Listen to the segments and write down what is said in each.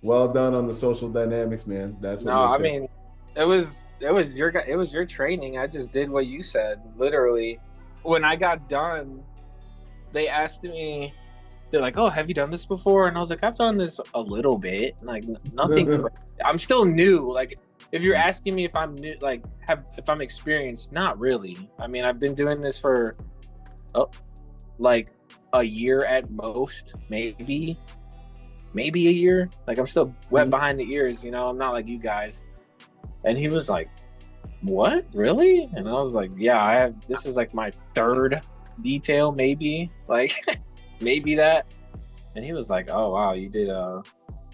Well done on the social dynamics, man. That's what No, I makes it. mean, it was your training. I just did what you said. Literally, when I got done, they asked me. They're like, "Oh, have you done this before?" And I was like, "I've done this a little bit, like nothing crazy. I'm still new. Like, if you're asking me if I'm new, like, if I'm experienced, not really. I mean, I've been doing this for, oh, like a year at most, maybe a year. Like, I'm still wet behind the ears. I'm not like you guys." And he was like, "What? Really?" And I was like, "Yeah, I have. This is like my third detail, maybe. Like, maybe that." And he was like, "Oh wow, you did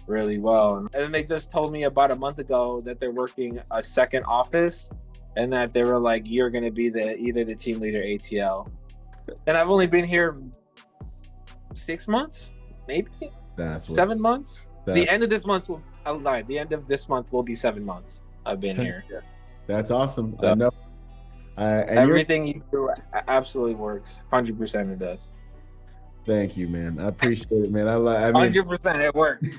really well." And then they just told me about a month ago that they're working a second office, and that they were like, "You're gonna be either the team leader ATL." And I've only been here 6 months, maybe That's what 7 months. The that end of this month will. I lied. The end of this month will be 7 months. I've been here. that's awesome. I So know. And you're everything you do absolutely works. 100% it does. thank you, man. I appreciate it, man. I mean, 100% it works.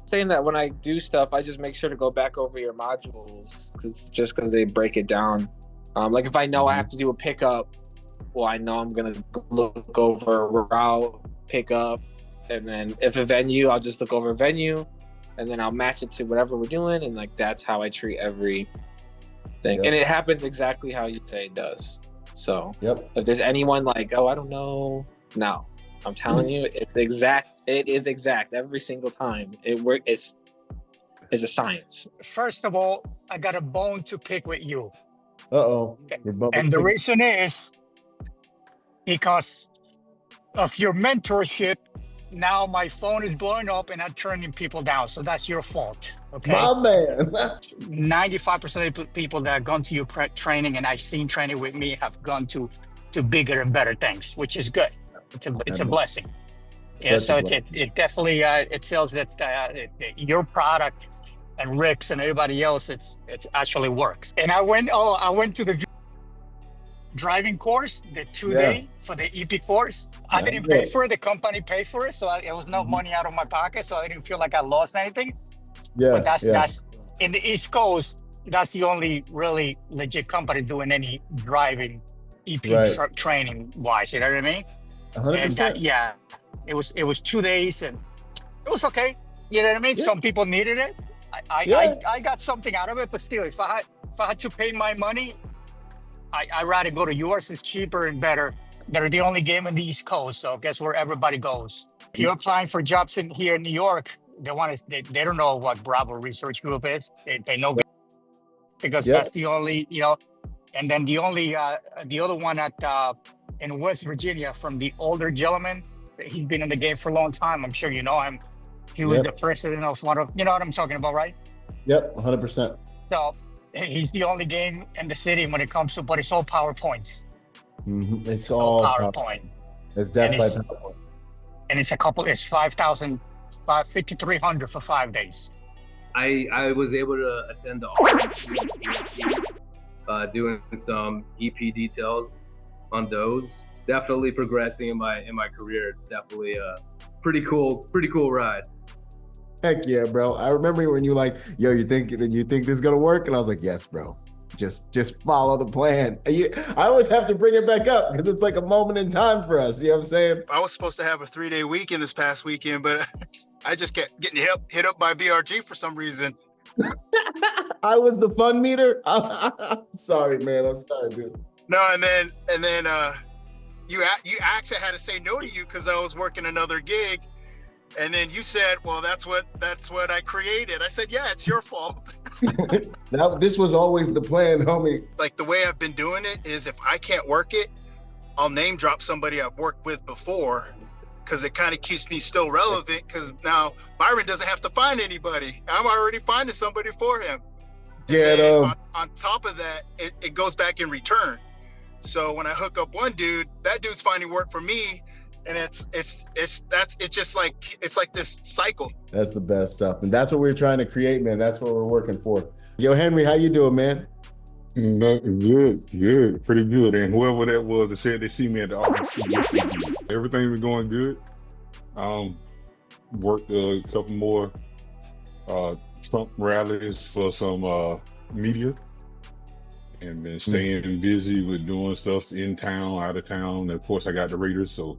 Saying that when I do stuff, I just make sure to go back over your modules because they break it down. Like if I know I have to do a pickup, well, I know I'm gonna look over route pickup, and then if a venue, I'll just look over venue, and then I'll match it to whatever we're doing, and like that's how I treat everything, Yep. and it happens exactly how you say it does. So Yep. if there's anyone like, oh, I don't know, no, I'm telling you, it's exact. It is exact every single time. It's a science. First of all, I got a bone to pick with you. Uh-oh. And the reason is because of your mentorship. Now my phone is blowing up and I'm turning people down. So that's your fault. Okay. My man. 95% of the people that have gone to your training and I've seen training with me have gone to bigger and better things, which is good. It's a blessing. Yeah, so it definitely it sells that your product and Rick's and everybody else. It actually works. And I went to the driving course, the 2 day for the EP course. I didn't pay for it. The company paid for it, so it was no money out of my pocket. So I didn't feel like I lost anything. Yeah, but that's in the East Coast. That's the only really legit company doing any driving EP training wise. You know what I mean? 100%. And yeah, it was 2 days and it was okay. You know what I mean? Some people needed it. I got something out of it, but still, if I had to pay my money, I'd rather go to yours. It's cheaper and better. They're the only game in the East Coast, so guess where everybody goes. If you're applying for jobs here in New York, they don't know what Bravo Research Group is. They know because that's the only, and then the other one in West Virginia from the older gentleman. He's been in the game for a long time. I'm sure you know him. He was the president of one of, you know what I'm talking about, right? Yep, 100%. So he's the only game in the city when it comes to, but it's all PowerPoints. Mm-hmm. It's all PowerPoint. It's definitely PowerPoint. And it's 5,000, 5,300 for 5 days. I was able to attend the doing some EP details on those. Definitely progressing in my career. It's definitely a pretty cool ride. Heck yeah, bro. I remember when you like, yo, you think this is gonna work? And I was like, yes, bro. Just follow the plan. I always have to bring it back up because it's like a moment in time for us. You know what I'm saying? I was supposed to have a 3-day weekend this past weekend, but I just kept getting hit up by BRG for some reason. I was the fun meter. Sorry, man. I'm sorry, dude. No, and then you actually had to say no to you because I was working another gig. And then you said, well, that's what I created. I said, yeah, it's your fault. This was always the plan, homie. Like the way I've been doing it is if I can't work it, I'll name drop somebody I've worked with before because it kind of keeps me still relevant because now Byron doesn't have to find anybody. I'm already finding somebody for him. Yeah. On top of that, it goes back in return. So when I hook up one dude, that dude's finding work for me. And it's just like, it's like this cycle. That's the best stuff. And that's what we're trying to create, man. That's what we're working for. Yo, Henry, how you doing, man? Good, pretty good. And whoever that was that said they see me at the office, everything was going good. Worked a couple more Trump rallies for some media, and been staying busy with doing stuff in town, out of town. And of course, I got the Raiders, so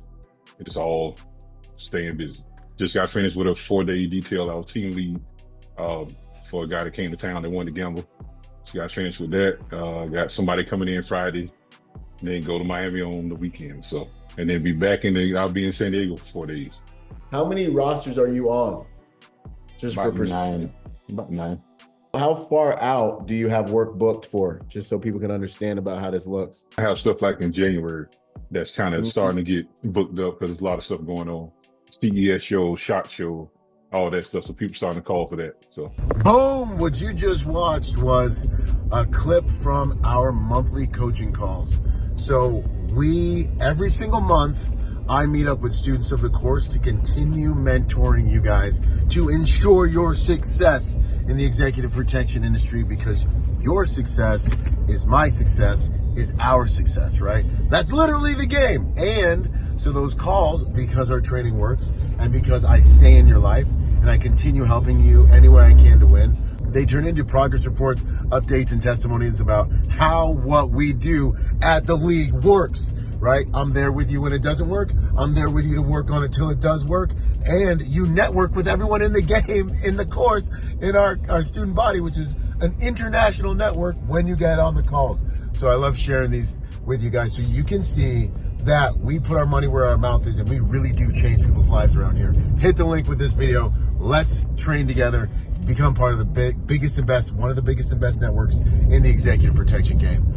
it's all staying busy. Just got finished with a 4-day detail. I was team lead for a guy that came to town that wanted to gamble. So got finished with that. Got somebody coming in Friday, and then go to Miami on the weekend. So, and then be back I'll be in San Diego for 4 days. How many rosters are you on? Just About for perspective. 9. About 9. How far out do you have work booked for? Just so people can understand about how this looks. I have stuff like in January that's kind of starting to get booked up because there's a lot of stuff going on. CES show, SHOT Show, all that stuff. So people starting to call for that. So Boom! What you just watched was a clip from our monthly coaching calls. So every single month, I meet up with students of the course to continue mentoring you guys to ensure your success in the executive protection industry, because your success is my success, is our success, right? That's literally the game. And so those calls, because our training works and because I stay in your life and I continue helping you any way I can to win, they turn into progress reports, updates, and testimonies about how what we do at the league works, right? I'm there with you when it doesn't work. I'm there with you to work on it till it does work. And you network with everyone in the game, in the course, in our student body, which is an international network when you get on the calls. So I love sharing these with you guys so you can see that we put our money where our mouth is and we really do change people's lives around here. Hit the link with this video. Let's train together, become part of the biggest and best, one of the biggest and best networks in the executive protection game.